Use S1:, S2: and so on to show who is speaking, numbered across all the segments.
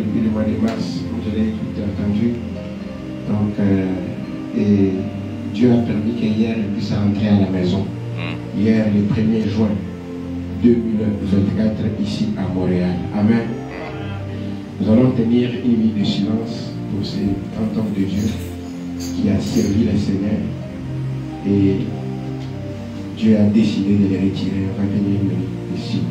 S1: depuis le mois de mars, comme je l'ai entendu. Donc, et Dieu a permis qu'hier, il puisse rentrer à la maison. Hier, le 1er juin 2024, ici à Montréal. Amen. Nous allons tenir une minute de silence pour ces 30 hommes de Dieu qui a servi le Seigneur. Et Dieu a décidé de les retirer. On va tenir une minute de silence.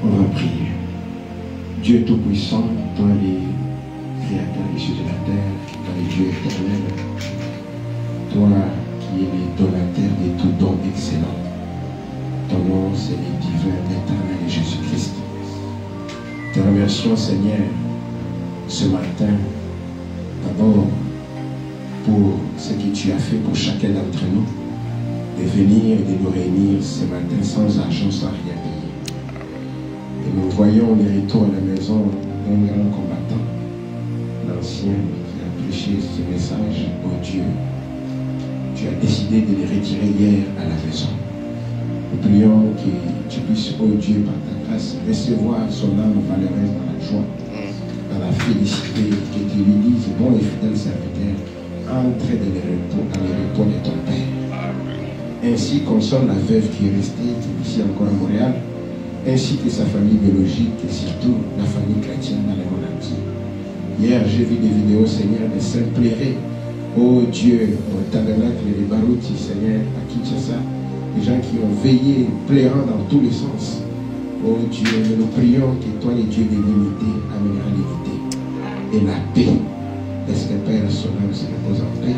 S1: On va prier. Dieu Tout-Puissant, toi les créateurs des cieux de la terre, toi les dieux éternels, toi qui es le donateur de tout don excellent. Ton nom, c'est le divin éternel de Jésus-Christ. Te remercions, Seigneur, ce matin, d'abord pour ce que tu as fait pour chacun d'entre nous, de venir et de nous réunir ce matin sans argent, sans rien payer. Et nous voyons les retours à la maison d'un grand combattant, l'ancien qui a prêché ce message. Oh Dieu, tu as décidé de les retirer hier à la maison. Nous prions que tu puisses, oh Dieu, par ta grâce, recevoir son âme valeureuse dans la joie, dans la félicité, que tu lui dises, bon et fidèle serviteur, entre dans les repos de ton Père. Ainsi console la veuve qui est restée ici encore à Montréal, ainsi que sa famille biologique et surtout la famille chrétienne dans le monde entier. Hier, j'ai vu des vidéos, Seigneur, de Saint-Pléré, oh Dieu, au tabernacle de Barouti, Seigneur, à Kinshasa, des gens qui ont veillé, pleurant dans tous les sens. Oh Dieu, nous prions que toi, le Dieu de l'unité, amènera l'unité et la paix. Laisse que Père, son âme se repose en paix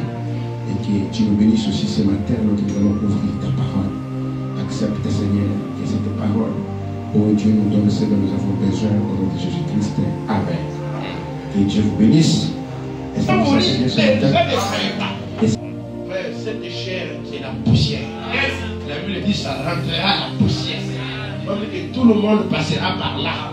S1: et que tu nous bénisses aussi ce matin, alors que nous allons ouvrir ta parole. Accepte, Seigneur, que cette parole, oh Dieu, nous donne ce dont nous avons besoin au nom de Jésus-Christ. Amen. Que Dieu vous bénisse. Est-ce que vous savez ce matin?
S2: Frère, cette chair, c'est la poussière. La Bible dit ça rentrera la poussière. On dit que tout le monde passera par là.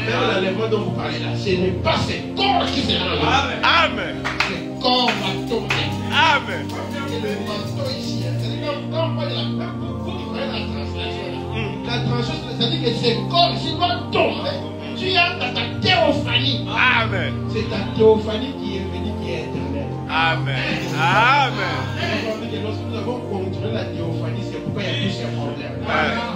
S2: Même l'enlèvement dont vous parlez là, ce n'est pas ce corps qui sera enlevé. Amen. Ce corps va tomber. Amen. Et le manteau ici, c'est-à-dire quand on parle de la vous qui prenez la translation là, la translation, c'est-à-dire que ce corps ici va tomber. Tu as dans ta théophanie. Amen. C'est ta théophanie qui est venue, qui est éternelle. Amen. Amen. Lorsque nous avons contrôlé la théophanie, c'est pourquoi il y a tous ces problèmes.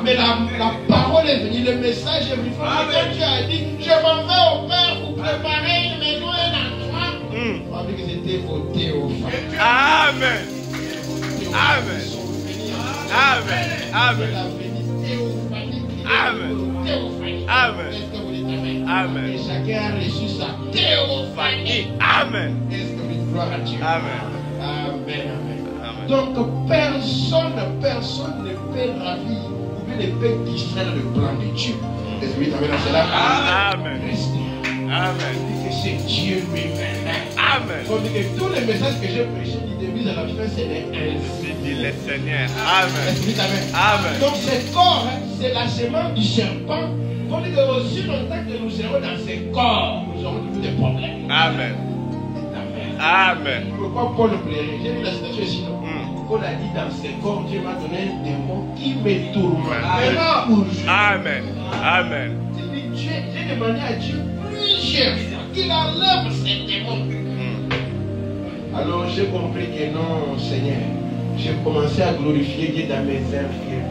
S2: Mais la parole est venue, le message est venu. Quand tu as dit, je m'en vais au Père pour préparer une maison et un endroit. On a vu que c'était vos théophanies. Amen. Amen. Amen. Amen. Amen. Amen. Amen. Et chacun a reçu sa théophanie. Amen. Est-ce que vous gloire à Dieu? Amen. Amen. Amen. Donc personne ne peut ravir ou bien ne peut distraire le plan de Dieu. Est-ce que vous t'amènez à cela? Amen. Restez. Amen. Dit que c'est Dieu lui-même. Amen. On dit que tous les messages que j'ai prêchés du début à la fin, c'est les ainsi dit le Seigneur. Amen. Est-ce que vous t'amènez? Amen. Donc ce corps, c'est la semence du serpent. On dit que aussi longtemps que nous serons dans ce corps, nous aurons tous des problèmes. Amen. Amen. Pourquoi Paul plairait? J'ai lu la citation ici, non? Paul a dit dans ce corps, Dieu m'a donné un démon qui me tourmente. Amen. Amen. J'ai demandé à Dieu plusieurs fois qu'il enlève ces démons. Alors j'ai compris que non, Seigneur. J'ai commencé à glorifier Dieu dans mes infirmités.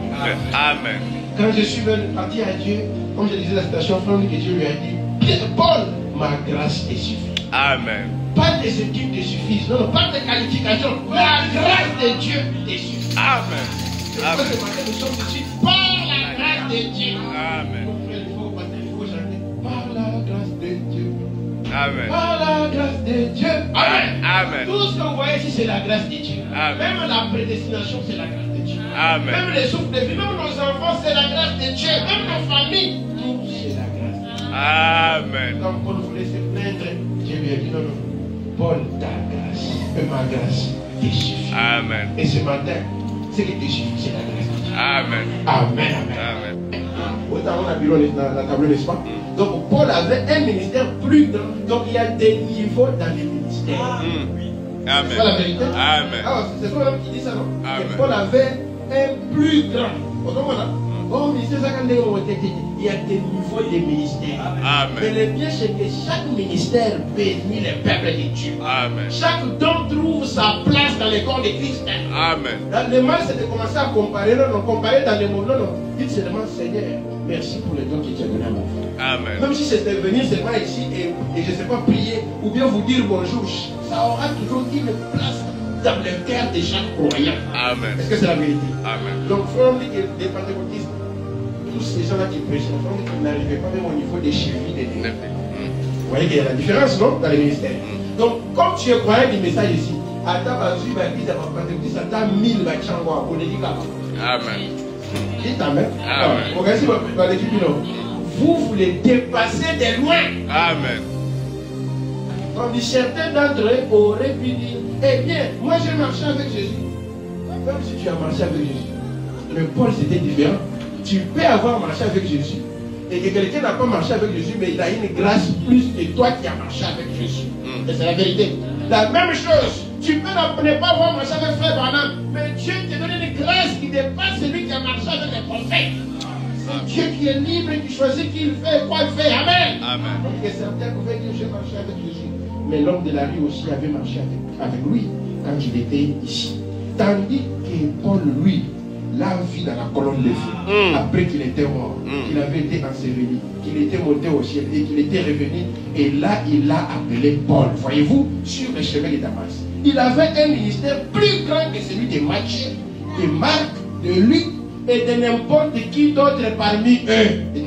S2: Amen. Quand je suis parti à Dieu, comme je disais la citation, que Dieu lui a dit, Paul, ma grâce te suffit. Amen. Pas des études te suffisent, non, pas de qualifications. La grâce de Dieu te suffit. Amen. C'est pourquoi ce matin nous sommes ici par la grâce de Dieu. Amen. Il faut chanter par la grâce de Dieu. Amen. Par la grâce de Dieu. Amen. Amen. Tout ce que vous voyez ici, c'est la grâce de Dieu. Amen. Même la prédestination, c'est la grâce de Dieu. Amen. Même les souffles de vie, même nos enfants, c'est la grâce de Dieu. Même nos familles, tout c'est la grâce de Dieu. Amen. Quand Paul voulait se plaindre, Dieu lui a dit non, non. Paul, ta grâce et ma grâce te suffit. Amen. Et ce matin, ce qui te suffit, c'est la grâce de Dieu. Amen. Amen. Amen. Amen.
S1: Autant on a bureau dans la table, n'est-ce pas? Donc Paul avait un ministère plus grand. Donc il y a des niveaux dans les ministères.
S2: Amen.
S1: C'est pas la vérité?
S2: Amen.
S1: Ah, c'est toi même qui dit ça, non?
S2: Amen.
S1: Et Paul avait un plus grand. Vous comprenez? Au ministère, il y a des niveaux de ministères.
S2: Amen.
S1: Mais le bien, c'est que chaque ministère bénit le peuple de Dieu.
S2: Amen.
S1: Chaque don trouve sa place dans le corps de Christ.
S2: Amen.
S1: Dans le mal, c'est de commencer à comparer. Non, comparer dans le monde. Non. Dites seulement, Seigneur, merci pour le don que tu as donné à mon frère.
S2: Amen.
S1: Même si c'était venir seulement ici et je ne sais pas prier ou bien vous dire bonjour, ça aura toujours une place dans le cœur de chaque croyant.
S2: Amen.
S1: Est-ce que c'est la vérité?
S2: Amen.
S1: Donc, frère, on dit que les pentecôtistes, tous ces gens-là qui prêchent, ils n'arrivaient pas même au niveau des chevilles des nez. Vous voyez qu'il y a la différence, non? Dans les ministères. Donc, comme tu es croyant du message ici, à ta base, tu vas dire à ma pentecôtiste, à ta 1000 bachangwa, on est dit qu'à
S2: Amen.
S1: dites Amen.
S2: Amen.
S1: Regardez dans l'équipe, vous voulez dépasser de loin.
S2: Amen.
S1: On dit certains d'entre eux auraient pu dire, eh bien, moi j'ai marché avec Jésus. Même si tu as marché avec Jésus. Mais Paul c'était différent. Tu peux avoir marché avec Jésus. Et que quelqu'un n'a pas marché avec Jésus, mais il a une grâce plus que toi qui as marché avec Jésus. Et c'est la vérité. La même chose. Tu peux ne pas avoir marché avec Frère Branham, mais Dieu te donne une grâce qui dépasse celui qui a marché avec les prophètes. C'est Dieu qui est libre et qui choisit qui il fait et quoi il fait. Amen.
S2: Amen.
S1: Donc il y a certains qui pouvaient dire j'ai marché avec Jésus. Mais l'homme de la rue aussi avait marché avec lui quand il était ici. Tandis que Paul, lui, l'a vu dans la colonne de feu. Après qu'il était mort, qu'il avait été enseveli, qu'il était monté au ciel et qu'il était revenu. Et là, il l'a appelé Paul. Voyez-vous, sur le chemin de Damas. Il avait un ministère plus grand que celui de Matthieu, de Marc, de Luc et de n'importe qui d'autre parmi eux. Et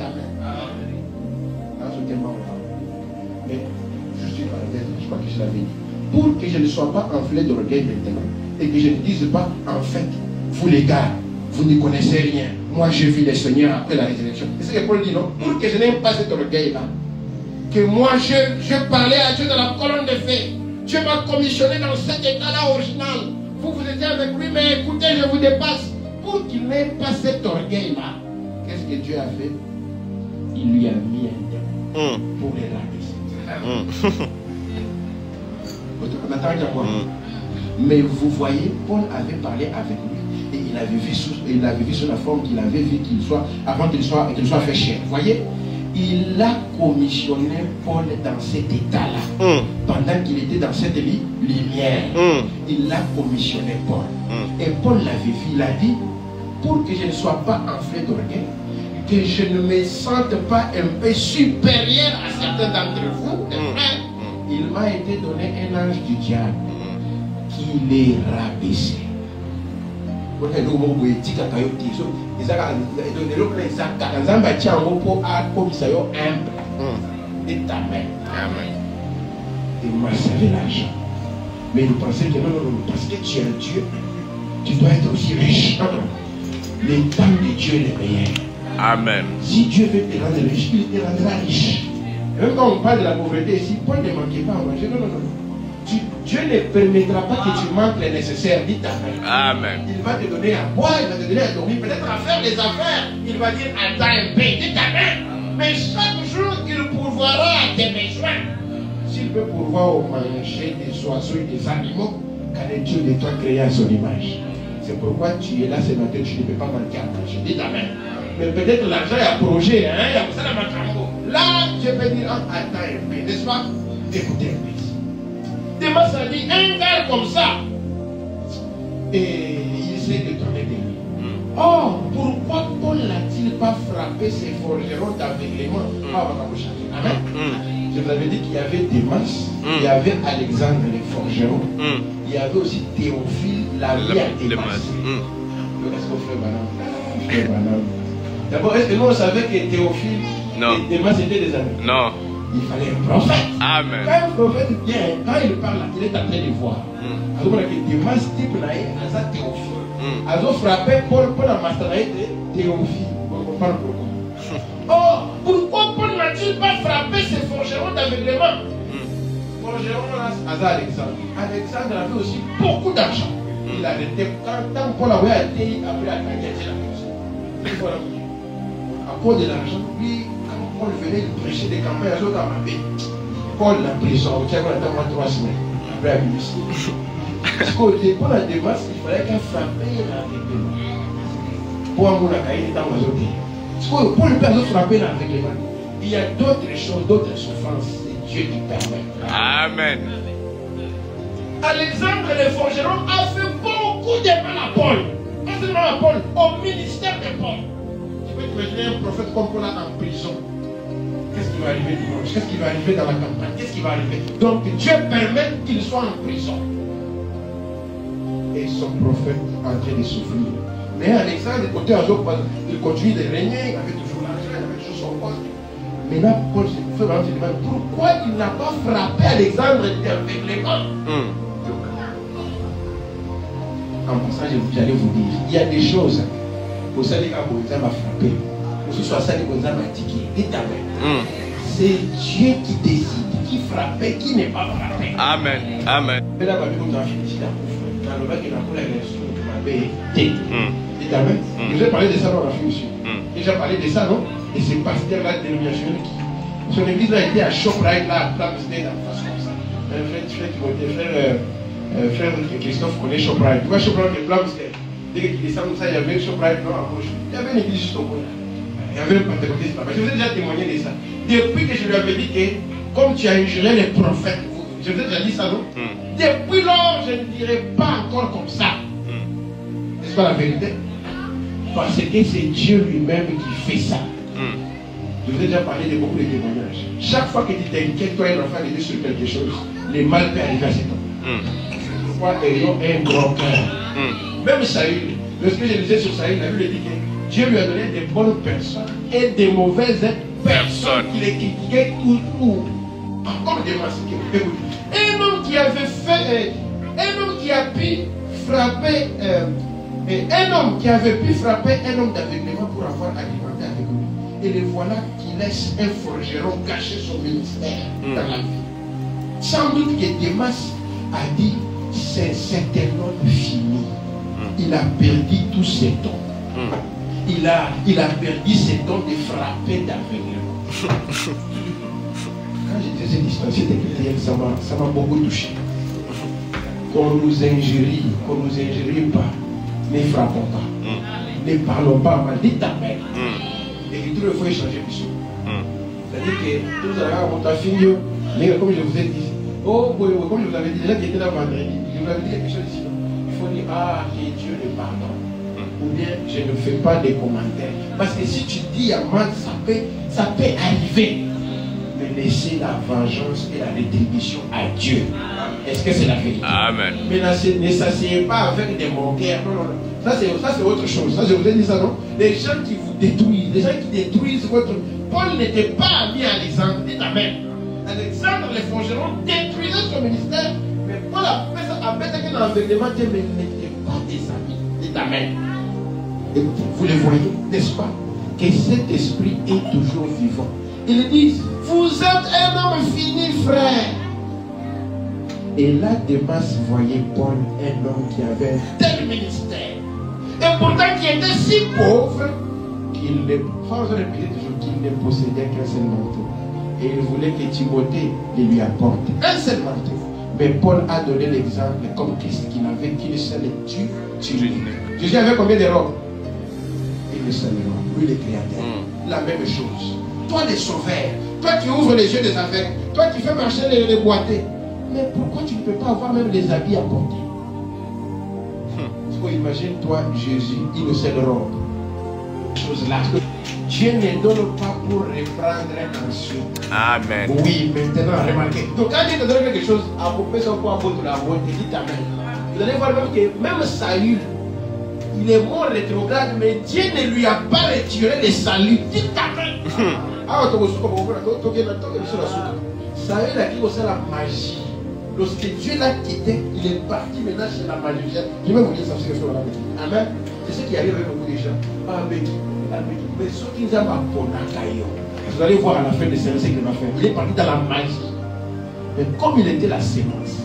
S1: mais je suis parenthèse, je crois que je l'avais dit. Pour que je ne sois pas enflé d'orgueil maintenant et que je ne dise pas, en fait, vous les gars, vous ne connaissez rien. Moi, je vis le Seigneur après la résurrection. Et c'est ce que Paul dit, non? Pour que je n'aie pas cet orgueil-là. Que moi, je parlais à Dieu dans la colonne de feu. Dieu m'a commissionné dans cet état-là original. Vous, vous étiez avec lui, mais écoutez, je vous dépasse. Pour qu'il n'ait pas cet orgueil-là, qu'est-ce que Dieu a fait? Il lui a mis un terme pour les rabaisser. On attend à quoi? Mais vous voyez, Paul avait parlé avec lui. Et il avait vu sous la forme qu'il avait vu qu'il soit, avant qu'il soit fait chair. Vous voyez, il a commissionné Paul dans cet état-là. Pendant qu'il était dans cette lumière, il l'a commissionné Paul. Et Paul l'avait vu, il a dit, pour que je ne sois pas enflé d'orgueil, que je ne me sente pas un peu supérieur à certains d'entre vous, frères, il m'a été donné un ange du diable qui les rabaissé. Il m'a servi l'argent. Mais nous pensons que non, parce que tu es un Dieu, tu dois être aussi riche. Le temps de Dieu est le meilleur. Amen. Si Dieu veut te rendre riche, il te rendra riche. Même quand on parle de la pauvreté ici, Paul ne manquait pas à manger. Non. Dieu ne permettra pas que tu manques les nécessaires. Dites Amen. Il va te donner à boire, il va te donner à dormir, peut-être à faire les affaires. Il va dire attends un peu. Dites Amen. Mais chaque jour, il pourvoira à tes besoins. S'il peut pourvoir au manger des oiseaux et des animaux, car Dieu de toi créé à son image. C'est pourquoi tu es là ce matin, tu ne peux pas manquer à manger. Dites Amen. Mais peut-être l'argent est à projet, hein, il y a ça dans ma cambo. Là, Dieu peut dire attends un peu, n'est-ce pas? Écoutez un peu. Demain, ça dit un gars comme ça, et il s'est détourné de lui. Or, pourquoi Paul n'a-t-il pas frappé ses forgerons d'aveuglement? Amen. Je vous avais dit qu'il y avait Démas, il y avait Alexandre les forgerons, il y avait aussi Théophile, l'ami à Démas. Est-ce qu'on fait banane? D'abord, est-ce que nous on savait que Théophile et Démas étaient des amis? Non. Il fallait un prophète. Amen. Quand un prophète vient, quand il parle, il est en train de voir. Alors, Démas type naïe, à Théophile. Alors, frappé Paul a masteré Théophile. On comprend pourquoi. Oh, pourquoi Paul n'a-t-il pas frappé ses forgerons d'aveuglement? Forgerons là, Alexandre. Alexandre avait aussi beaucoup d'argent. Il a arrêté. Quand Paul avait été après la guerre, il a fait ça. Paul de l'argent. Lui, quand Paul venait, il prêchait des campagnes à l'autre à ma vie. Paul, la prison, tiens, on attend 3 semaines. Après la ministère. Parce qu'au départ, la démarche, il fallait qu'elle frappe l'aveuglement. Pour un monde à cahier, il est en majorité. Parce que pour le père de frapper l'aveuglement, il y a d'autres choses, d'autres souffrances. C'est Dieu qui permet.
S2: Amen.
S1: Alexandre le forgeron a fait beaucoup de mal à Paul. Pas seulement à Paul, au ministère de Paul. Tu peux t'imaginer un prophète comme Paul en prison. Qu'est-ce qui va arriver dimanche? Qu'est-ce qui va arriver dans la campagne? Qu'est-ce qui va arriver? Donc Dieu permet qu'il soit en prison. Et son prophète en train de souffrir. Mais Alexandre, côté à l'autre, il continue de régner, il avait toujours l'argent, il avait toujours son poste. Maintenant, Paul se demande pourquoi il n'a pas frappé Alexandre d'aveuglement. En passant, j'allais vous dire, il y a des choses. Vous savez quand vous avez frappé, vous soit ça que vous avez indiqué. Dites Amen. C'est Dieu qui décide, qui frappe, qui n'est pas frappé.
S2: Amen. Amen.
S1: Mais là, vous avez fini dans le bac, il a pour la raison que vous m'avez dit. Dites Amen. Je vous ai parlé de ça dans la fin aussi. Déjà parlé de ça, non? Et c'est pasteur-là dénominationnel qui. Son église a été à Shoprite, là, à Plumstead, en face comme ça. Frère Christophe connaît Shoprite. Tu vois Shoprite et Plumstead. Dès qu'il descend comme ça, il y avait Shoprite dans la gauche. Il y avait une église juste au bout là. Il y avait un pentecôtiste là-bas. Je vous ai déjà témoigné de ça. Depuis que je lui avais dit que, comme tu as injuré les prophètes, je vous ai déjà dit ça, non? Depuis lors, je ne dirai pas encore comme ça. N'est-ce pas la vérité? Parce que c'est Dieu lui-même qui fait ça. Je vous ai déjà parlé de beaucoup de témoignages. Chaque fois que tu t'inquiètes, toi et l'enfant de Dieu sur quelque chose, le mal peut arriver à cet homme. Pourquoi ayons un grand cœur? Même Saül, lorsque je disais sur Saül, la Bible dit que Dieu lui a donné des bonnes personnes et des mauvaises personnes qui les critiquaient toujours. Encore des massacres. Un homme qui avait fait, un homme qui a pu frapper, un homme qui avait pu frapper un homme d'aveuglement pour avoir alimenté avec lui. Et le voilà qui laisse un forgeron cacher son ministère dans la vie. Sans doute que Démas a dit, c'est un homme fini. Il a perdu tous ses dons. Il a perdu ses dons de frapper d'aveuglement. Quand je disais distancier des chrétiens, ça m'a beaucoup touché. Qu'on nous injurie pas, ne frappons pas. Ne parlons pas mal, dites Amen. L'écriture, il faut échanger plus. C'est-à-dire que tout à l'heure, ta fille, mais comme je vous ai dit, comme je vous avais dit, les gens qui étaient là vendredi, je vous avais dit quelque chose ici. Il faut dire, ah, que Dieu le pardonne. Ou bien, je ne fais pas de commentaires. Parce que si tu dis à mal, ça peut arriver. Mais laissez la vengeance et la rétribution à Dieu. Est-ce que c'est la vérité? Amen. Mais ne s'asseyez pas avec des moqueurs. Non, non, non. Ça c'est autre chose. Ça, je vous ai dit ça, non? Les gens qui vous détruisent, les gens qui détruisent votre... Paul n'était pas ami à Alexandre. Dites Amen. Alexandre, les forgerons, détruisaient son ministère. Mais Paul a fait ça à peine que dans l'environnement, mais ils n'étaient pas des amis. Dites Amen. Et vous le voyez, n'est-ce pas? Que cet esprit est toujours vivant. Ils disent, vous êtes un homme fini, frère. Et là, Démas voyait Paul, un homme qui avait un tel ministère. Et pourtant qui était si pauvre qu'il ne possédait qu'un seul manteau. Et il voulait que Timothée lui apporte un seul manteau. Mais Paul a donné l'exemple comme Christ qui n'avait qu'une seule tunique. Jésus avait combien de robes? Une seule robe. Lui, le Créateur. La même chose. Toi, le sauveur. Toi qui ouvres les yeux des aveugles. Toi qui fais marcher les boités. Mais pourquoi tu ne peux pas avoir même les habits à porter? Imagine-toi Jésus, une seule robe. Chose là. Dieu ne donne pas pour reprendre ensuite. Amen. Oui, maintenant, remarquez. Donc, quand Dieu te donne quelque chose, à vous faire quoi pour la bonne, dites Amen. Vous allez voir même que même Saül, il est mort rétrograde, mais Dieu ne lui a pas retiré le salut. Dites Amen. Ah, Saül a dit aussi la magie. Lorsque Dieu l'a quitté, il est parti maintenant chez la magicienne. Je vais vous dire ça sur le là. Amen. C'est ce qui arrive avec beaucoup de gens. Mais ceux qui nous ont appris, vous allez voir à la fin de ce qu'il va faire. Il est parti dans la magie. Mais comme il était la sémence,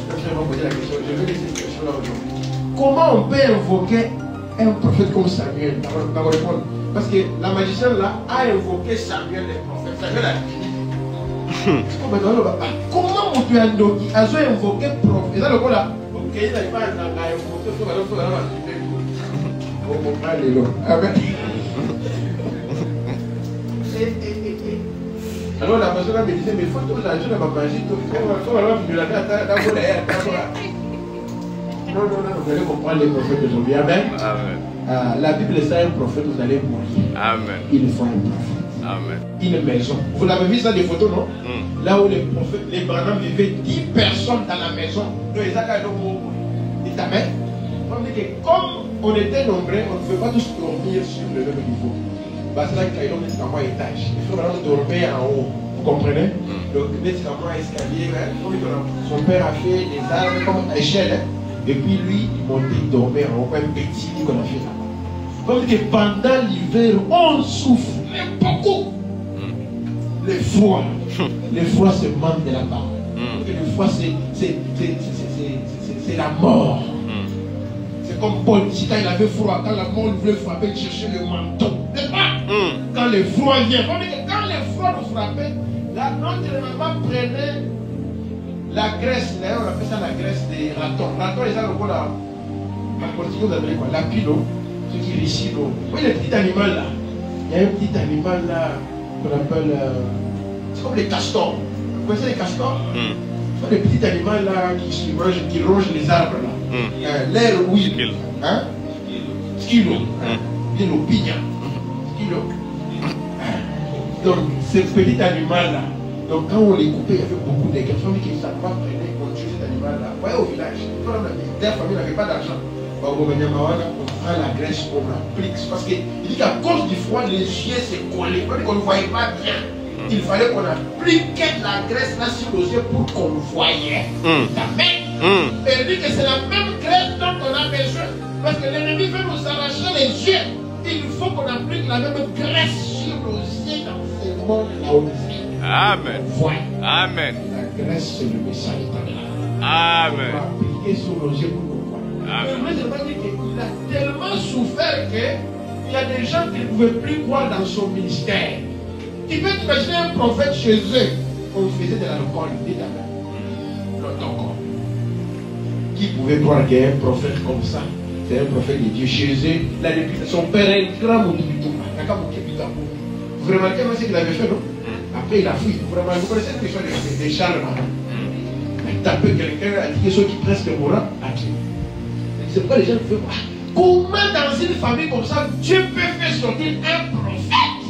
S1: je vais vous poser la question. Je vais laisser cette question là aujourd'hui. Comment on peut invoquer un prophète comme Samuel? Dans répondre. Parce que la magicienne là a invoqué Samuel le prophète. Samuel a dit. Comment on peut invoquer prophète? Et là, le gars là, ok, il n'arrive pas à invoquer. Alors la personne me disait, mais il faut que l'argent ne va pas agir. Non, vous allez comprendre les prophètes d'aujourd'hui. Amen. La Bible c'est un prophète, vous allez mourir. Amen. Il faut un prophète. Amen. Une maison. Vous l'avez vu ça des photos, non? Là où les prophètes, les Branham vivaient 10 personnes dans la maison. Donc ils ont Amen. On dit que comme on était nombreux, on ne pouvait pas tous dormir sur le même niveau. Parce que là, il y a un étage. Il faut vraiment dormir en haut. Vous comprenez? Donc, nécessairement un escalier. Son père a fait des arbres comme échelle. Et puis lui, il montait, il dormait en haut. Un petit lit qu'on a fait là-bas. Parce que pendant l'hiver, on souffre. Mais beaucoup. Le froid. Le froid, c'est manque de la part. Le froid, c'est la mort. Comme Paul, si quand il avait froid, quand la mort voulait frapper, il cherchait le manteau. N'est-ce pas? Quand le froid vient, quand le froid nous frappait, là, notre maman prenait la graisse, d'ailleurs on appelle ça la graisse des ratons. Ratons, ils ont le la politique, vous avez quoi? La pilo, ce qui est ici, l'eau. Vous voyez le petit animal là? Il y a un petit animal là qu'on appelle. C'est comme les castors. Vous connaissez les castors? Le petit animal là qui ronge les arbres là. L'air oui. Hein? Skilo. Bien l'opinion. Skilo. Donc, ce petit animal là. Donc, quand on les coupait, il y avait beaucoup de garçons qui ne savaient pas prendre pour tuer cet animal là. Vous voyez au village, la famille n'avait pas d'argent. On prend la graisse, on l'applique. Parce qu'il dit qu'à cause du froid, les yeux se collaient. On ne voyait pas bien. Il fallait qu'on applique la graisse là sur les yeux pour qu'on voyait. Amen. Et il dit que c'est la même graisse dont on a besoin. Parce que l'ennemi veut nous arracher les yeux. Il faut qu'on applique la même graisse sur nos yeux dans ce monde là aussi.
S2: Amen. Amen.
S1: La graisse, c'est le message.
S2: Amen.
S1: On va appliquer sur nos yeux pour qu'on voit.
S2: Amen.
S1: Mais je veux dire qu'il a tellement souffert qu'il y a des gens qui ne pouvaient plus croire dans son ministère. Tu peux t'imaginer un prophète chez eux. On faisait de l'alcool, dit Amen. L'autocorps. Qui pouvait croire qu'il y a un prophète comme ça? C'est un prophète de Dieu chez eux. La son père est un grand moubito. Vous remarquez ce qu'il avait fait, non? Après, il a fui. Vraiment, vous connaissez l'histoire des charmes. Il a tapé quelqu'un, a dit que ceux qui presque mourant, a tué. C'est pourquoi les gens ne peuvent pas. Comment dans une famille comme ça, Dieu peut faire sortir un prophète?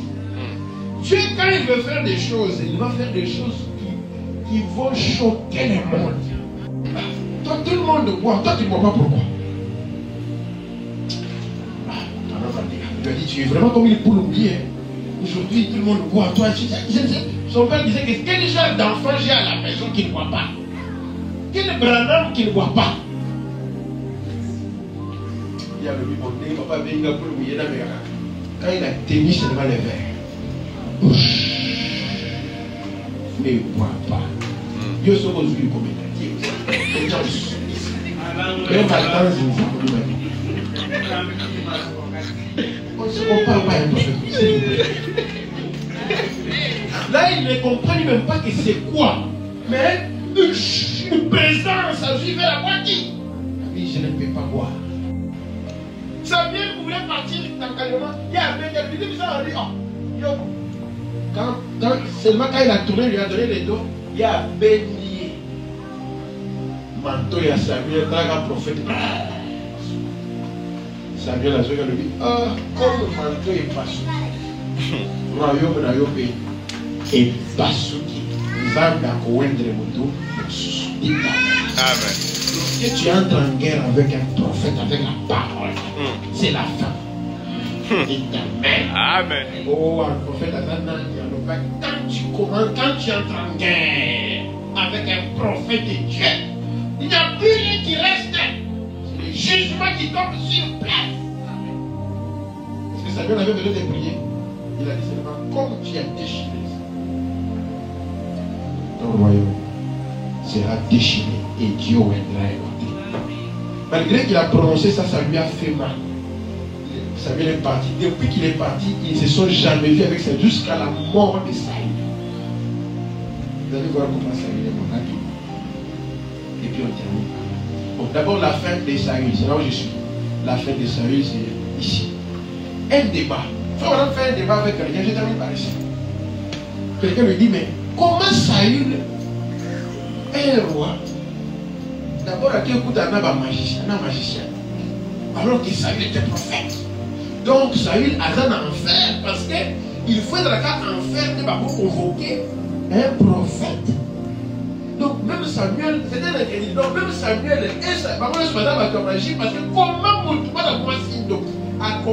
S1: Dieu, quand il veut faire des choses, il va faire des choses qui vont choquer le monde. Toi, tout le monde voit. Toi, tu ne vois pas pourquoi. Il lui a dit, tu es vraiment comme il est pour l'oublier. Aujourd'hui, tout le monde voit. Toi, son père disait que quel genre d'enfant j'ai à la maison qui ne voit pas? Quel Branham qui ne voit pas? Il y a le lui papa Benga pour l'oublier la mère. Quand il a tenu seulement les verres. Mais il ne voit pas. Dieu se pose lui comme il a dit. Même à temps, il on ne se compare pas à un prophète. Là, il ne comprend même pas que c'est quoi. Mais une présence a suivi la moitié. Oui, je ne peux pas boire. Samuel voulait partir dans Calema. Il y a un mec qui dit ça, on dit, oh, seulement quand il a tourné, il lui a donné les dos, il y a béni. Manteau, il y a Samuel, dans un prophète. Samuel a dit, comme le manteau est passé, royaume n'a pas et Basuki, Zanga Kowendre Moto,
S2: Amen.
S1: Si tu entres en guerre avec un prophète, avec la parole, c'est la fin. Amen.
S2: Amen.
S1: Oh, un prophète, quand tu commences, quand tu entres en guerre avec un prophète de Dieu, il n'y a plus rien qui reste. C'est le jugement qui tombe sur place. Parce que Samuel avait besoin de prier. Il a dit seulement, comme tu as déchiré, ton royaume sera déchiré et Dieu viendra écouter. Malgré qu'il a prononcé ça, ça lui a fait mal. Il Samuel est parti. Depuis qu'il est parti, ils ne se sont jamais vus avec ça jusqu'à la mort de Saül. Vous allez voir comment Saül est mon ami. Et puis on termine. Bon, d'abord la fin de Saül, c'est là où je suis. La fin de Saül, c'est ici. Un débat. Il faut vraiment faire un débat avec quelqu'un. Je termine par ici. Quelqu'un lui dit, mais comment Saül est un roi? D'abord, à qui écoute un magicien, alors que Saül était prophète. Donc Saül a un enfer parce qu'il faut être en faire pour convoquer un prophète. Donc même Samuel, c'était un incrédule. Donc même Samuel et sa maman se faisaient la magie parce que comment pour tout le monde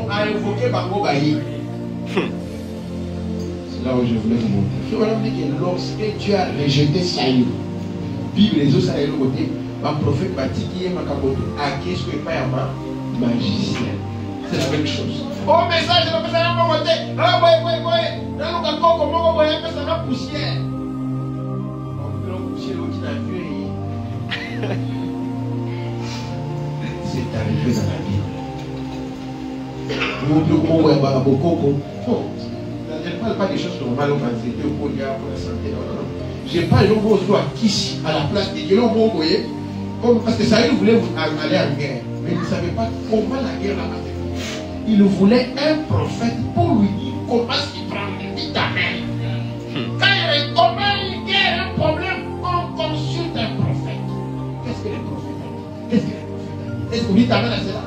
S1: a invoqué Bango Bayi. C'est là où je voulais vous montrer. Je voulais vous dire que lorsque Dieu a rejeté Saül, Bible les autres Saül côté, ma prophète Batiki et ma capote, à qui est-ce que pas un magicien? C'est la même chose. Oh, mais ça, je ne peux pas me monter. Ah, oui. Là, nous avons comment on va faire ça va poussière. On peut pousser l'autre qui n'a vu. C'est arrivé dans la Bible. Nous ne pouvons pas beaucoup. Je ne parle pas des choses normales, on va dire, pour la santé. Non. Je parle de l'homme à la place de Dieu. Parce que Saül voulait aller en guerre, mais il ne savait pas comment la guerre l'a passé. Il voulait un prophète pour lui dire comment s'y prendre. Dit ta mère. Quand il y a un combat, une guerre, un problème, on consulte un prophète. Qu'est-ce que les prophètes ont? Est-ce que vous dites ta mère à cela?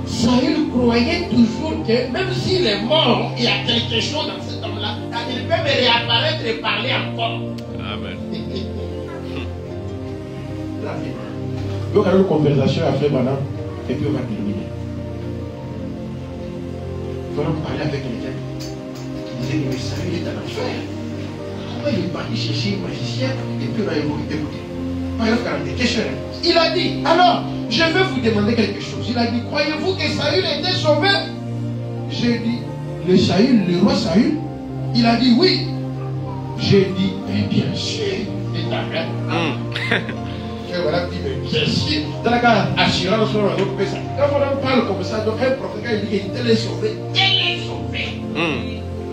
S1: Saül croyait toujours que même s'il est mort, il y a quelque chose dans cet homme-là. Il peut me réapparaître et parler encore. Amen. Donc, on a une conversation à faire maintenant, et puis on va terminer. Il faut parler avec quelqu'un qui disait que Saül est en enfer. Comment il est parti chercher un magicien, et puis on a écouté. Paragraphe 40, question-réponse. Il a dit, alors, je vais vous demander quelque chose. Il a dit, croyez-vous que Saül était sauvé? J'ai dit, le roi Saül? Il a dit oui. J'ai dit, mais bien sûr. Et ta mère. Et voilà, dit, mais bien sûr. Dans la cas, assurance, on a ça. Quand on parle comme ça, donc un prophète, il dit qu'il est sauvé. Il est sauvé.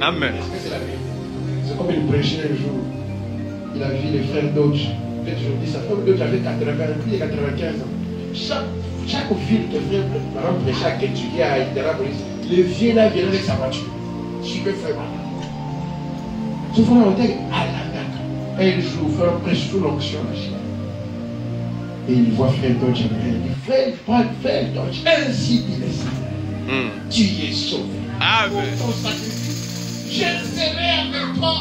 S1: Amen. Est-ce que c'est la vérité? C'est comme il prêchait un jour. Il a vu les frères Dodge. Peut-être je dis ça. Comme Dodge avait plus de 95 ans. Chaque ville que frère, par exemple, prêchait à Kentucky, à Indianapolis, le vieux là vient avec sa voiture. Super frère. Ce frère on était à la date. Et il joue, frère prêche sous l'onction là. Et il voit frère Dodge. Il dit, frère Dodge, ainsi dit le Seigneur. Tu es sauvé. Amen. Pour ton sacrifice, je serai avec toi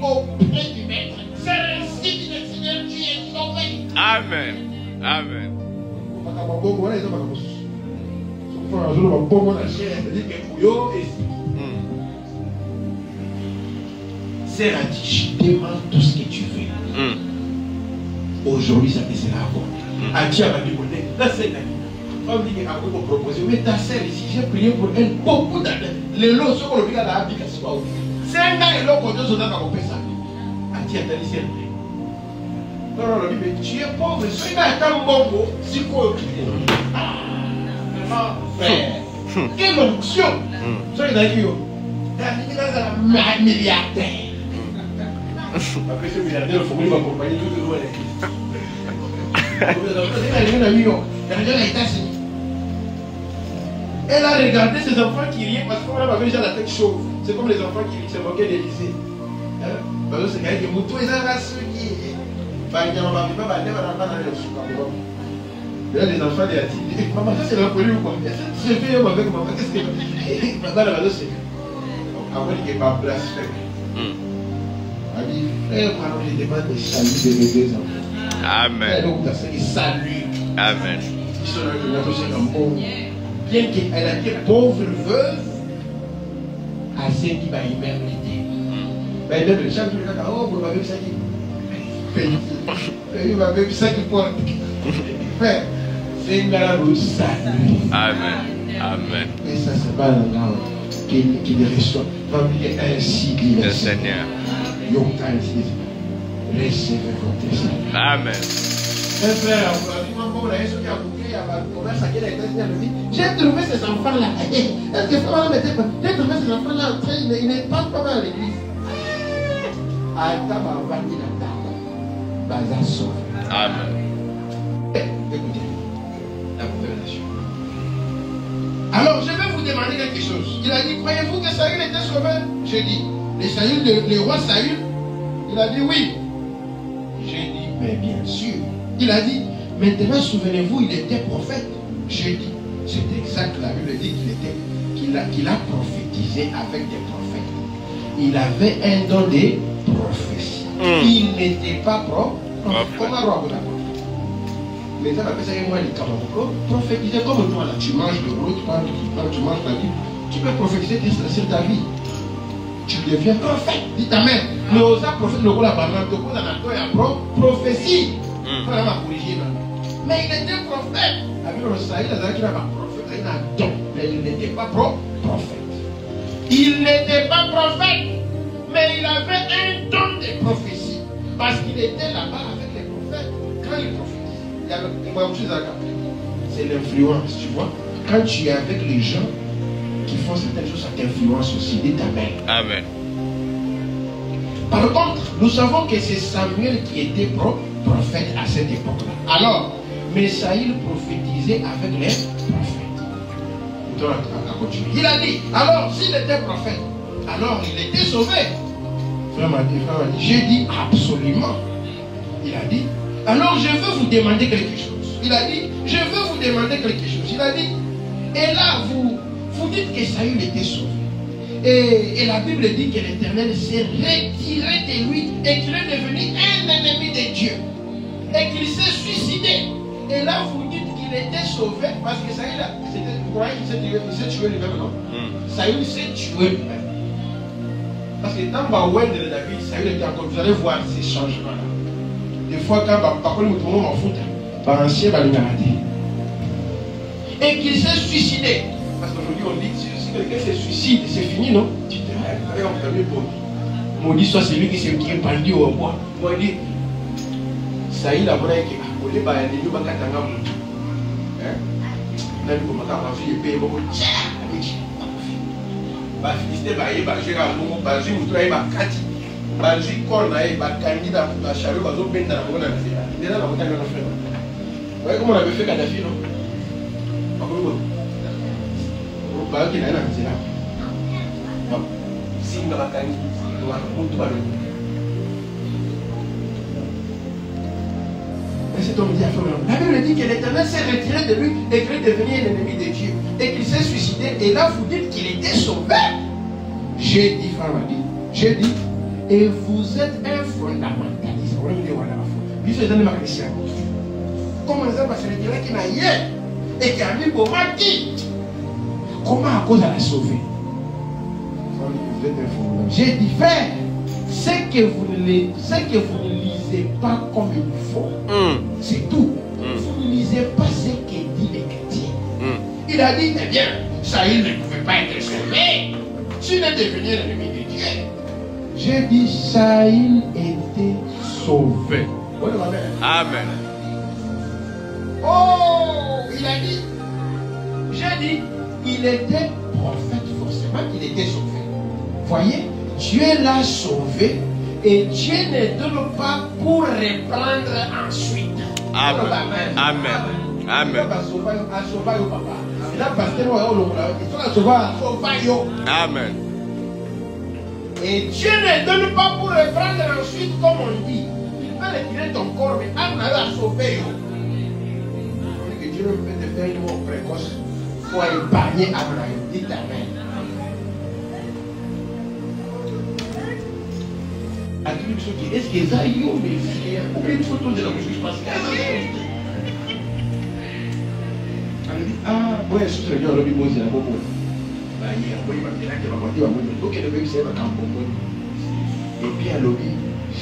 S1: auprès du Maître. C'est ainsi dit le Seigneur, tu es sauvé. Amen. Amen. C'est la dit, je demande tout ce que tu veux. Aujourd'hui, ça te sera accordé. A Dieu va demander, là c'est la vie. On dit qu'il a proposé, mais ta sœur ici, j'ai prié pour elle beaucoup d'années. Les lots sont obligés à la application. C'est un gars et l'autre côté, on a compris ça. A Dieu a dit, c'est vrai. Non, mais tu es pauvre, ce gars est un bon mot, si quoi. Ah, frère. Quelle onction. Soyez d'accord. David est un milliardaire. Après ce milliardaire, il faut qu'il m'accompagne tout le monde. Elle a regardé ses enfants qui riaient parce qu'on avait déjà la tête chauve. C'est comme les enfants qui se moquaient d'Élysée. C'est quelqu'un qui moutou et ça va se dire. Là, les enfants disent, maman, ça c'est la police ou quoi? C'est fait avec maman, qu'est-ce que maman la c'est avant il n'est pas blasphème. Elle dit, frère, maintenant je demande le salut de mes deux enfants. Amen. Donc, c'est le salut. Amen. Ils sont là, c'est comme bon. Bien qu'elle a été pauvre veuve, à ceux qui va y mériter. Mais même chaque jour, oh, vous m'avez vu ça qui. Il m'a vu ça qui porte. Frère, c'est une grande salut. Amen. Amen. Et ça, c'est pas la langue qui reçoit. Ainsi dit le Seigneur. Recevez votre salut. Amen. Un frère,
S2: J'ai trouvé ces enfants-là. Est-ce que Fama m'était pas? J'ai trouvé ces enfants-là en train, ils ne passent pas mal à l'église.
S3: Amen.
S2: Écoutez, la révélation. Alors, je vais vous demander quelque chose. Il a dit, croyez-vous que Saül était sauvé? J'ai dit, le roi Saül, il a dit oui. J'ai dit, mais bien sûr. Il a dit, maintenant souvenez-vous, il était prophète. J'ai dit, c'est exact, la Bible dit qu'il a prophétisé avec des prophètes. Il avait un don de prophétie. Il n'était pas prophète. Comment roi mais ça va faire ça et moi les camarades. Prophétiser comme toi là, tu manges le rôle, tu manges la Bible, tu peux prophétiser sur ta vie. Tu deviens prophète. Dis ta mère. Mais aux prophète le rôle à banane, te pose un acteur et après prophétie. Voilà ma corrigée là. Mais il était prophète. Avec le Saïd, il n'a pas prophète, il a don, mais il n'était pas prophète. Il n'était pas prophète, mais il avait un don de prophétie. Parce qu'il était là-bas avec les prophètes. Quand il prophétise, c'est l'influence, tu vois. Quand tu es avec les gens qui font certaines choses, ça t'influence aussi. Dis ta mère.
S3: Amen.
S2: Par contre, nous savons que c'est Samuel qui était prophète à cette époque-là. Alors, mais Saül prophétisait avec les prophètes. Il a dit, alors s'il était prophète, alors il était sauvé. Frère m'a dit, j'ai dit absolument. Il a dit, alors je veux vous demander quelque chose. Il a dit, je veux vous demander quelque chose. Il a dit, et là vous dites que Saül était sauvé. Et la Bible dit que l'Éternel s'est retiré de lui et qu'il est devenu un ennemi de Dieu. Et qu'il s'est suicidé. Et là, vous dites qu'il était sauvé parce que Saül, vous croyez qu'il s'est tué lui-même, non? Saül s'est tué lui-même. Parce que dans Bawel de David, Saül était encore. Vous allez voir ces changements-là. Des fois, quand par contre, nous m'en fout, par ancien, va le garder. Et qu'il s'est suicidé. Parce qu'aujourd'hui, on dit si quelqu'un se suicide, c'est fini, non? Tu te dis, maudit soit celui qui est pendu au bois. Moi, je dis, Saül a vrai que. Il y a des gens qui ont été cet homme dit à Pharaon, la Bible dit que l'Éternel s'est retiré de lui et qu'il est devenu un ennemi de Dieu et qu'il s'est suicidé. Et là, vous dites qu'il était sauvé. J'ai dit, Pharaon a dit, j'ai dit, et vous êtes un fondamentaliste. On va me dire, voilà, lui, c'est un magicien. Comment ça va se retirer qu'il n'a rien et qu'il a mis pour marquer? Comment à cause de la sauver? Vous êtes un fondamentaliste. J'ai dit, frère, c'est que vous ne lisez pas comme il faut. C'est tout. Vous ne lisez pas ce que dit les chrétiens. Il a dit, eh bien, Saül ne pouvait pas être sauvé s'il est devenu l'ennemi de Dieu. J'ai dit, Saül était sauvé.
S3: Amen.
S2: Oh, il a dit, j'ai dit, il était prophète forcément, il était sauvé. Voyez, Dieu l'a sauvé et Dieu ne donne pas pour reprendre ensuite.
S3: Amen. Amen. Amen. Amen.
S2: Et Dieu ne donne pas pour reprendre ensuite comme on dit. Il peut retirer ton corps, mais on a à sauver. Que Dieu peut te faire une mort précoce. Il faut épargner Abraham. Dites Amen. Est-ce que ça y est, mes frères? Oubliez une photo de la bouche parce que elle dit, ah, ouais, je suis très bien, le bimbo, c'est la bobo. Bah, il y a un peu de temps qui va monter, donc elle devait essayer de camper. Et puis, à l'objet,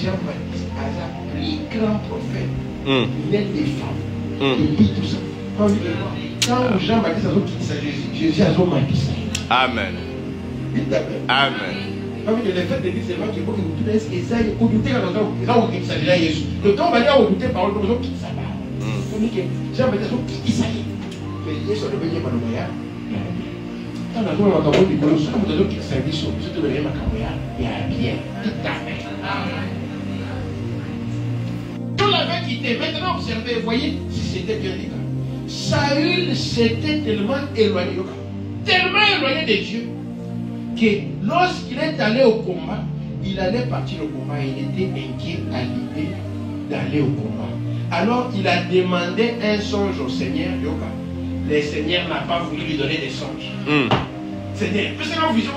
S2: Jean-Baptiste a un plus grand prophète. Il est des femmes. Et puis, tout ça. Quand Jean-Baptiste a dit Jésus a dit ça.
S3: Amen. Amen.
S2: Le fait de dire seulement qu'il faut que vous doutez, est-ce que ça y est, vous doutez quand on s'agit de Jésus. Le temps va dire, vous doutez par le nom qui s'abat. funi ke jambe te so kisai mais yeso de benye mano ya tana ko ba ko di ko so mo de kisai biso so to be makambo ya bien tout à fait. Tout l'avait quitté. Maintenant observez, voyez si c'était bien les gars. Saül s'était tellement éloigné de Dieu que lorsqu'il est allé au combat, il allait partir au combat, il était inquiet à l'idée d'aller au combat. Alors il a demandé un songe au Seigneur. Le Seigneur n'a pas voulu lui donner des songes. Seigneur, parce que nous vision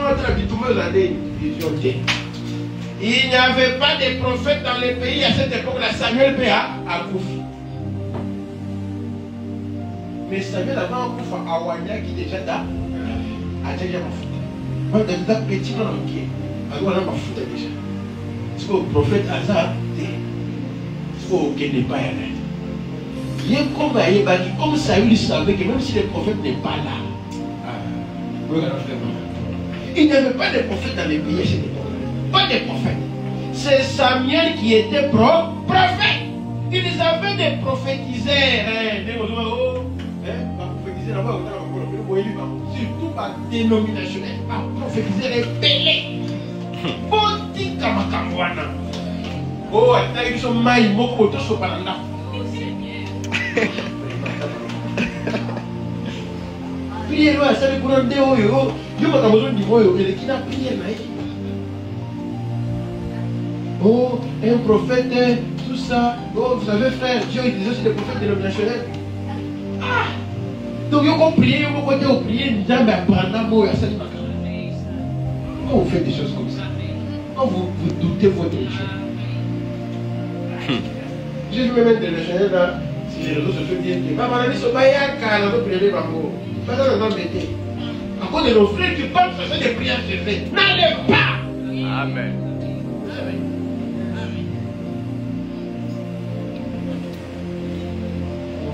S2: il n'y avait pas de prophète dans le pays à cette époque-là. Samuel a Koufi. Mais Samuel avait un Koufa à Wanya qui déjà là. A déjà ma foute. Moi, dans le petit dans le pied. Alors, on a ma foute déjà. Parce que le prophète Hazard, il faut qu'il n'ait pas y aller. Comme Saül savait que même si le prophète n'est pas là, il n'y avait pas de prophète dans les pays à cette époque. Pas de prophète. C'est Samuel qui était prophète. Ils avaient des prophétiseurs. Surtout par dénominationnel, par prophétiseur épelé. Boti kamakamwana. Oh, attends, ils sont maïs, moko, tout ce paranda. Priez-le, ça veut dire que vous avez besoin de vous, et qui n'a prié, oh, un prophète, tout ça. Oh, vous savez, frère, Dieu utilise aussi des prophètes dénominationnels. Ah! Donc, vous priez, vous priez, vous avez appris. Quand vous faites des choses comme ça, quand vous doutez votre Dieu. Jésus me met dénominationnel là, si les réseaux sociaux disent que maman, ils sont pas là, car ils ont prié, maman. Maintenant, on va m'aider. À cause de nos frères qui parlent, faire des prières, je fais. N'allez pas!
S3: Amen.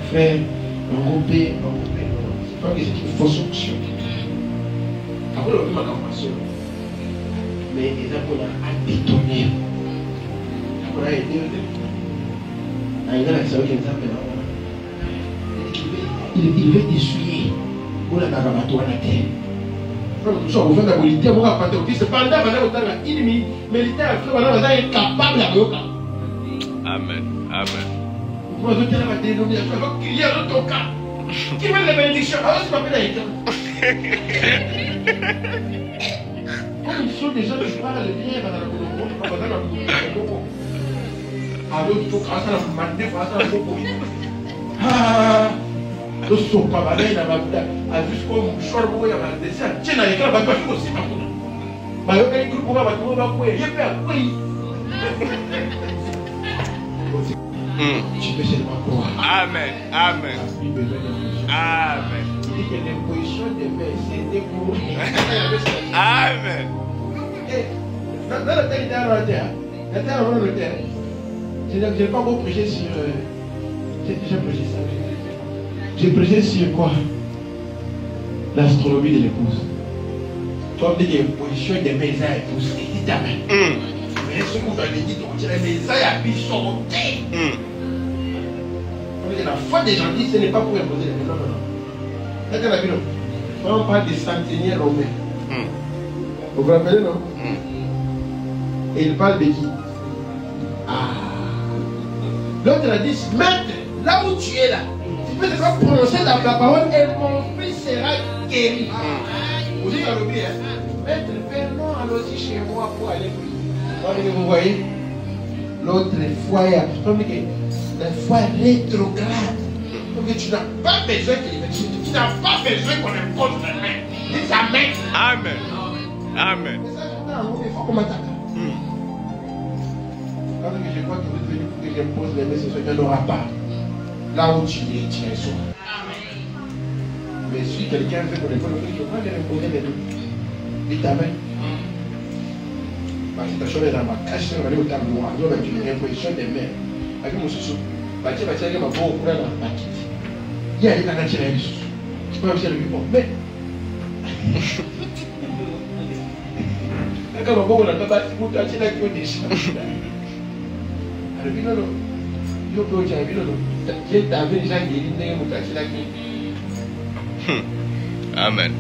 S2: Frère, regroupé, c'est pas que c'est une fausse option. Après, on va commencer. Mais les gens à détonner. On a aidé. Il veut t'essuyer. On a un bateau à la terre. On fait la politique, on va pas te c'est pas là, ennemi, militaire, on est incapable à l'autre.
S3: Amen. Amen.
S2: Moi, je tiens à ma dénomination, je vais crier dans ton cas. Qui veut les bénédictions? Alors, je m'appelle Aïka. Comme ils sont des gens qui parlent bien dans la Colombo, pas dans la Colombo. Alors, il faut que ça me mande, ça me beaucoup. Ah, je ne suis pas malade, jusqu'au choix où il y a un dessert. Tiens, il y a un bateau aussi. Il y a un groupe où il y a un bateau. Il y a un bateau. Tu peux seulement croire.
S3: Amen. Amen. Amen.
S2: Il dit que l'imposition des mains, c'était pour.
S3: Amen.
S2: Dans la terre, il y a la terre. La terre, on a la terre. Je n'ai pas encore prêché sur. J'ai déjà prêché ça. J'ai prêché sur quoi? L'astronomie de l'épouse. Toi, tu dis qu'il y a une position des mains à épouse. Et dis ta main. Mais ce qu'on va dire, tu as les mains à vis sauter. La foi des gens dit ce n'est pas pour imposer les mains. Non, non, non. Quand on parle des centeniers romains. Vous vous rappelez, non? Et il parle de qui? L'autre a dit, maître, là où tu es là, tu peux seulement prononcer la parole et mon fils sera guéri. Vous dites à l'objet, maître, venons allons-y chez moi pour aller prier. Vous voyez, l'autre foi, la foi rétrograde. Donc tu n'as pas besoin tu n'as pas besoin qu'on impose la main. Dis ta main.
S3: Amen. Amen.
S2: Mais ça, il faut qu'on m'attaque. Quand je crois que vous êtes venu pour que j'impose les mains, c'est ce qu'il n'y en aura pas. Là où tu es, tu es soi. Mais si quelqu'un fait qu'on école, je crois qu'il imposer les mains. Dis ta main. Parce que ta chose est dans ma cache, on va aller au tableau. On va dire une imposition des mains. Avec mon sous. Bah, tu vas dire que ma voix au courant dans la paquette. Il y a des gens qui ont sous. Tu peux aussi le vivre. Mais. Quand ma voix on a pas battu, tu as dit là qu'il y a des gens. Alors, non, non. Il faut que tu aies vu, non, non.
S1: t'avais déjà guéri,
S3: Amen.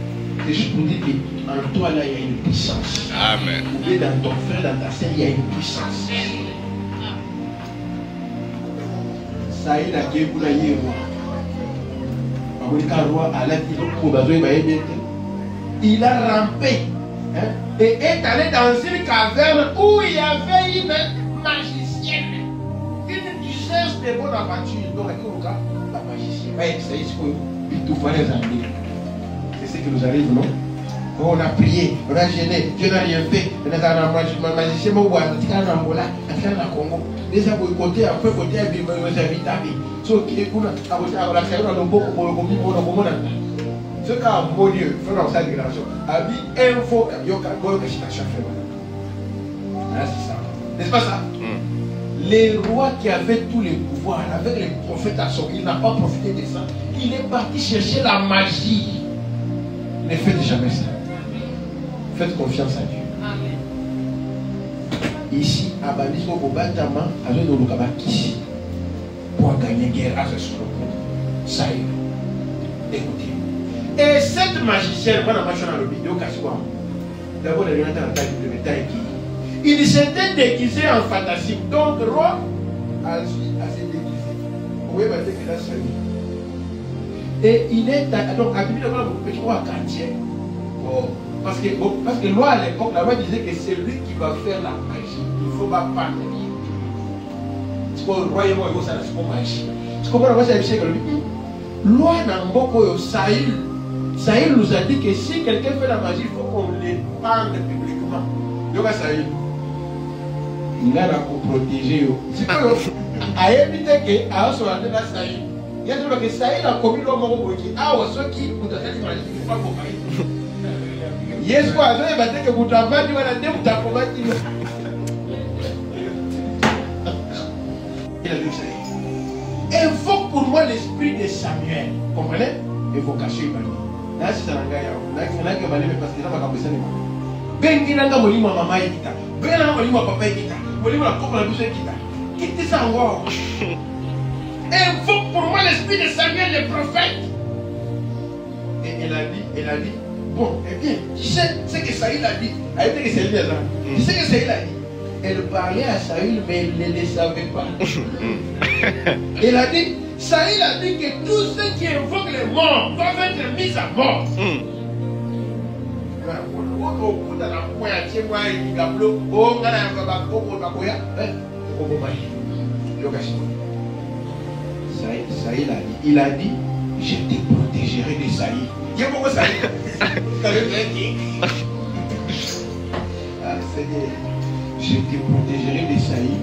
S1: c'est juste pour dire qu'en toi là, il y a une puissance.
S3: Amen.
S1: Ou bien dans ton frère, dans ta sœur, il y a une puissance. Ça y est, la guerre pour la guerre. Il a rampé, hein, et est allé dans une caverne où il y avait une magicienne. Une duchesse de bonne aventure. Donc, la magicienne. C'est ce qui nous arrive, non? On a prié, on a gêné, Dieu n'a rien fait. On a magicien, on a Angola, on a Congo. Les gens vont côté, après côté, ils vont s'inviter. Ce qui est pour la ce cas, mon Dieu, faisons sa déclaration. Abi info, c'est ça. N'est-ce pas ça? Les rois qui avaient tous les pouvoirs, avec les prophètes à son, il n'a pas profité de ça. Il est parti chercher la magie. Ne faites jamais ça. Faites confiance à Dieu. Amen. Ici, à Bandisco, au Batama, à Kisi, pour gagner guerre à ce soir. Ça y est. Écoutez. Et cette magicienne, d'abord, il s'était déguisé en fantastique. Donc, le roi a se déguisé. Vous voyez, qu'il a salué. Et il est donc habillé devant le petit roi quartier. Parce que loi à l'époque, la loi disait que c'est lui qui va faire la magie. Il ne faut pas parler. C'est pour le roi et moi, ça c'est pour magie. C'est comme la loi, c'est que lui. Loi n'a pas Saül. Saül nous a dit que si quelqu'un fait la magie, il faut qu'on l'épargne publiquement. Donc Saül, il a pour protéger. C'est que à éviter que à ce moment-là, Saül. Il y a des gens qui a commis l'homme qui a ceux qui vous avez dit qu'il pas pour parler. Yes, quoi, je vais dire que vous travaillez, vous allez dire que vous travaillez. Il a dit ça. Invoque pour moi l'esprit de Samuel. Comprenez? Évocation humaine. Là, c'est un gars, là, il y a un parce qu'il n'a pas compris ça. Ben, il a un molimo maman et kita. Ben, il a un molimo papa et kita. Molimo la coupe la bouche et kita. Quittez ça encore. Invoque pour moi l'esprit de Samuel, le prophète. Et elle a dit, bon, eh bien, tu sais ce que Saül a dit. Elle a dit que c'est lui, tu sais ce que Saül a dit. Elle parlait à Saül, mais elle ne le savait pas. Elle a dit, Saül a dit que tous ceux qui invoquent les morts doivent être mis à mort. Il a dit, je te protégerai de Saül. Il y a beaucoup de Saül. Seigneur, je te protégerai de Saül,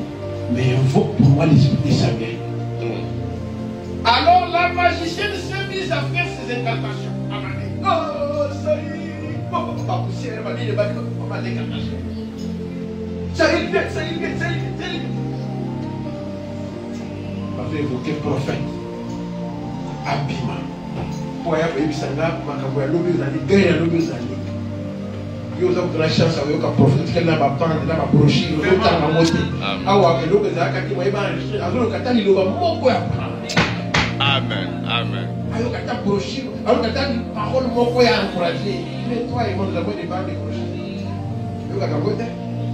S1: mais invoque pour moi l'esprit de Samuel. Alors la magicienne s'est mise à faire ses incantations. Oh, Saül, pas poussière, elle m'a dit, on m'a décantation. Saül, viens, Saül. On va évoquer le prophète. Abima. Pour aller à Bisanga, Makaboya, l'obé aux années, gagne l'obé aux années. Il y a la chance à voir qu'un prophète qui n'a pas pendre, n'a pas broché, il n'a pas monté. Awa, que l'obé aux années, qui m'a enregistré, à l'eau, quand il va m'envoyer à prendre.
S3: Amen. Amen.
S1: Alors, quand il a broché, alors quand il a une parole m'envoyer à encourager, mais toi et moi, nous avons des barres décrochées.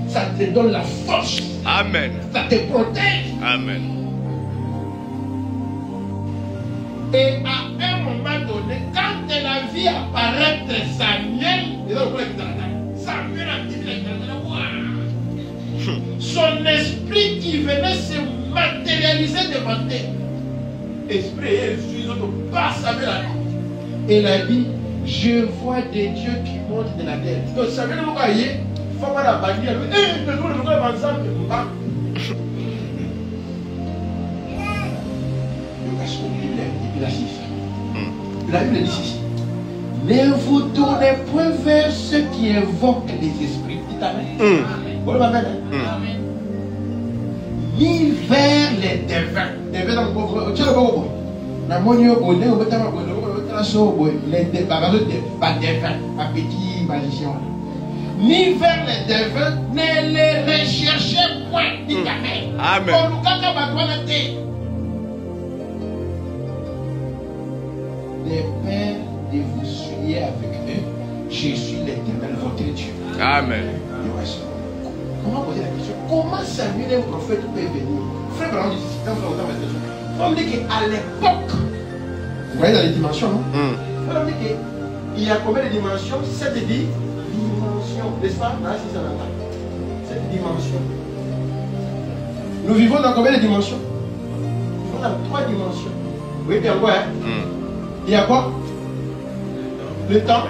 S1: Ça te donne la force.
S3: Amen.
S1: Ça te protège.
S3: Amen.
S2: Et à un moment donné, quand elle a vu apparaître Samuel a dit, son esprit qui venait se matérialiser devant elle. Esprit, elle suit notre pas Samuel a dit. Elle a dit, je vois des dieux qui montent de la terre. Donc Samuel nous a dit, il faut pas la bannière. Eh, nous devons ensemble. La Bible dit ceci. Ne vous tournez point vers ceux qui invoquent les esprits. Dites Amen. Amen. Ni vers les devins. Les devins. Ni vers les devins. Ne les recherchez point. Dites Amen.
S3: Amen.
S1: des pères et vous soyez avec eux. Je suis l'Éternel, votre Dieu.
S3: Amen.
S1: Comment poser la question? Comment Samuel, un prophète, peut venir? Frère, par exemple, on me dit qu'à l'époque, vous voyez dans les dimensions, non? On me dit qu'il y a combien de dimensions? 7 dimensions, n'est-ce pas? Là, si ça va. 7 dimensions. Nous vivons dans combien de dimensions? Nous vivons dans 3 dimensions. Vous voyez bien quoi, hein? Il y a quoi? Le temps.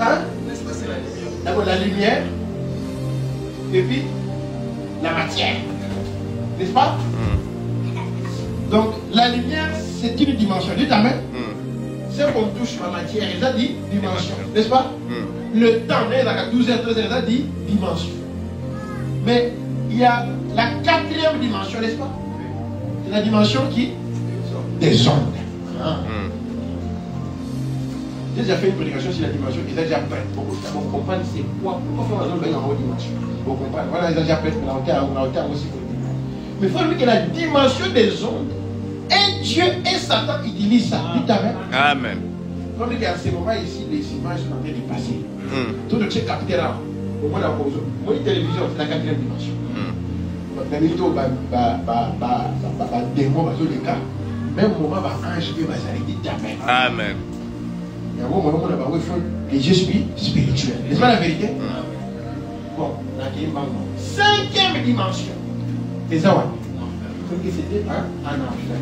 S1: Hein? D'abord la lumière. Et puis la matière. N'est-ce pas? Donc la lumière, c'est une dimension. Dites amen. C'est qu'on touche la matière, il a dit dimension. N'est-ce pas? Le temps, il y a 12h, 13h, il a dit dimension. Mais il y a la 4e dimension, n'est-ce pas? C'est la dimension qui? Des ondes. J'ai déjà fait une prédication sur la dimension, ils ont déjà prêt. Pour comprendre c'est quoi. Pourquoi faire la zone en haute dimension? Pour comprendre. Voilà, ils ont déjà prêt. On a aussi. Mais il faut dire que la dimension des ondes, et Dieu et Satan utilisent ça. Dites amen. Amen. Il faut dire qu'à ce moment ici, les images sont en train de passer. Tout le monde capté là. Au moins, la télévision, c'est la 4e dimension. La minute où démon va sur les cas, même au moment où ange va s'arrêter. Dites amen. Amen. Il y a un moment où on a fait les esprits spirituels. N'est-ce pas la vérité? Bon, on a dit 5e dimension. C'est ça, ouais. Comme que c'était un enfer.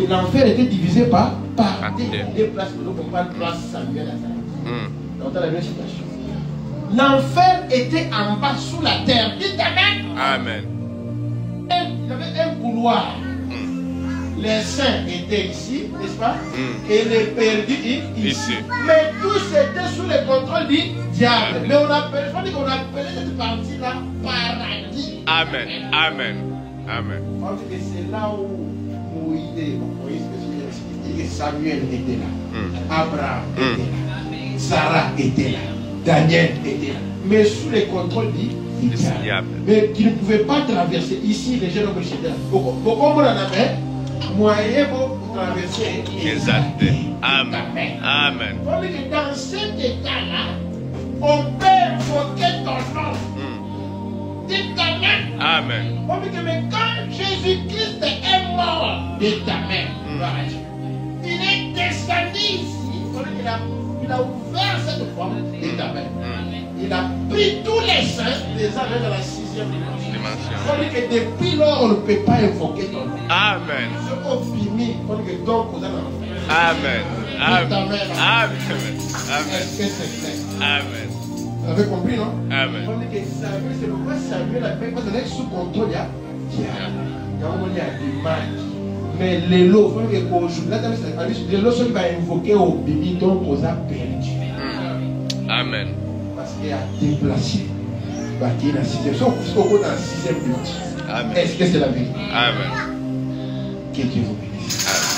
S1: L'enfer était divisé par des places. Donc on parle de place Samuel à dans la même situation. L'enfer était en bas sous la terre. Dites amen. Amen. Il y avait un couloir. Les saints étaient ici, n'est-ce pas? Et les perdus ici. Mais tous étaient sous le contrôle du diable. Mais on appelle cette partie-là paradis. Amen. Amen. Amen. C'est là où Moïse, Samuel était là. Abraham était là. Sarah était là. Daniel était là. Mais sous le contrôle du diable. Mais qui ne pouvaient pas traverser. Ici, les gens ont étaient là. Pourquoi on en avait? Moyen pour traverser. Exact. Amen. Amen. Dans cet état-là, on peut invoquer ton nom. Dites amen. Amen. Mais quand Jésus-Christ est mort, dites amen. Il est descendu ici. Il a ouvert cette porte. Dites amen. Il a pris tous les saints, les a dans la 6e dimension. On dit que depuis lors, on ne peut pas invoquer ton nom. Amen. Ce qu'on finit, on dit que donc, vous allez en faire. Amen. Amen. Amen. Est-ce que c'est clair? Amen. Vous avez compris, non? Amen. On dit que Samuel, c'est le roi Samuel, parce qu'il est sous contrôle, il y a des mal. Mais les lots, il faut que les lots, ceux qui vont invoquer au bébé, donc, on a perdu. Amen. Parce qu'il a déplacé. Qui est dans la 6e. Sauf qu'on est dans la 6e dimension. Est-ce que c'est la vérité? Amen. Que Dieu vous bénisse. Amen.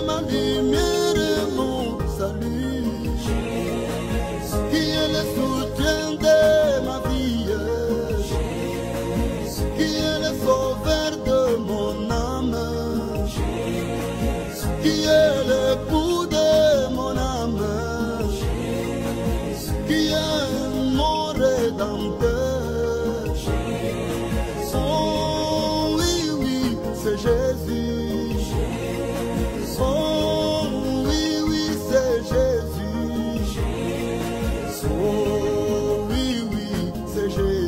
S4: ma lumière et mon salut, qui est le soutien de ma vie, qui est le sauveur de mon âme, qui est l'époux de mon âme, qui est mon rédempteur. Oh oui, oui, c'est Jésus. Oh oui, oui, c'est Jésus. Oh oui, oui, c'est Jésus.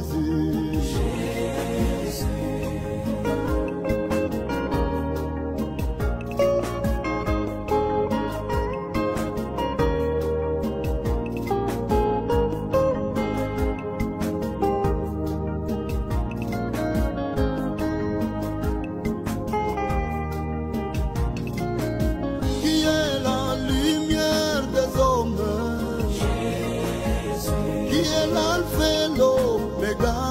S4: Qui est la lumière des hommes, qui est l'alpha et l'oméga,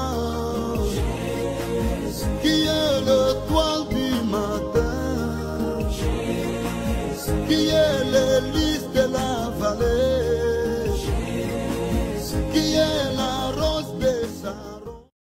S4: qui est l'étoile du matin, qui est l'hélice de la vallée,